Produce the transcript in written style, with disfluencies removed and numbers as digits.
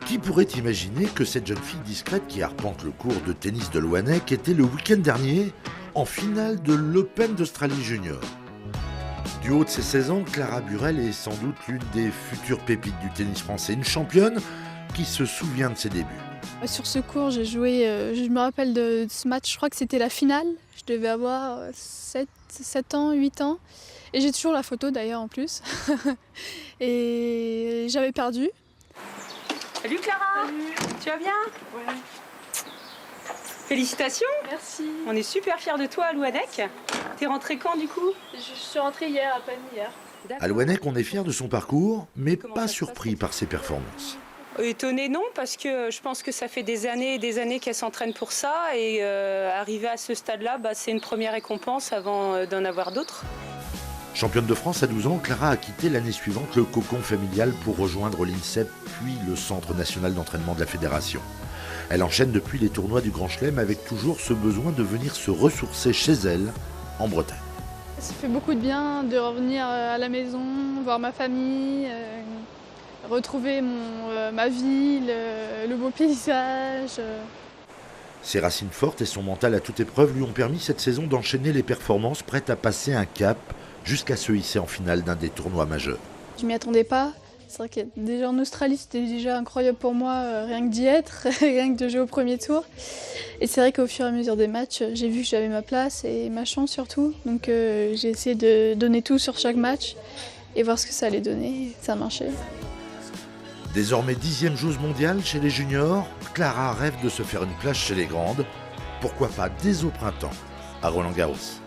Qui pourrait imaginer que cette jeune fille discrète qui arpente le cours de tennis de Loannec était le week-end dernier en finale de l'Open d'Australie Junior. Du haut de ses 16 ans, Clara Burel est sans doute l'une des futures pépites du tennis français, une championne qui se souvient de ses débuts. Sur ce cours, j'ai joué, je me rappelle de ce match, je crois que c'était la finale. Je devais avoir 7 ans, 8 ans. Et j'ai toujours la photo d'ailleurs en plus. Et j'avais perdu. Salut Clara. Salut. Tu vas bien? Ouais. Félicitations. Merci. On est super fiers de toi à Loannec. T'es rentrée quand du coup? Je suis rentrée hier, à peine hier. À Loannec, on est fier de son parcours, mais pas surpris par ses performances. Étonnée non, parce que je pense que ça fait des années et des années qu'elle s'entraîne pour ça. Et arriver à ce stade-là, c'est une première récompense avant d'en avoir d'autres. Championne de France à 12 ans, Clara a quitté l'année suivante le cocon familial pour rejoindre l'INSEP, puis le Centre national d'entraînement de la Fédération. Elle enchaîne depuis les tournois du Grand Chelem avec toujours ce besoin de venir se ressourcer chez elle, en Bretagne. Ça fait beaucoup de bien de revenir à la maison, voir ma famille, retrouver ma ville, le beau paysage. Ses racines fortes et son mental à toute épreuve lui ont permis cette saison d'enchaîner les performances prêtes à passer un cap jusqu'à se hisser en finale d'un des tournois majeurs. Je m'y attendais pas. C'est vrai que déjà en Australie, c'était déjà incroyable pour moi, rien que d'y être, rien que de jouer au premier tour. Et c'est vrai qu'au fur et à mesure des matchs, j'ai vu que j'avais ma place et ma chance surtout. Donc j'ai essayé de donner tout sur chaque match et voir ce que ça allait donner. Ça a marché. Désormais 10e joueuse mondiale chez les juniors, Clara rêve de se faire une place chez les grandes. Pourquoi pas dès au printemps à Roland-Garros.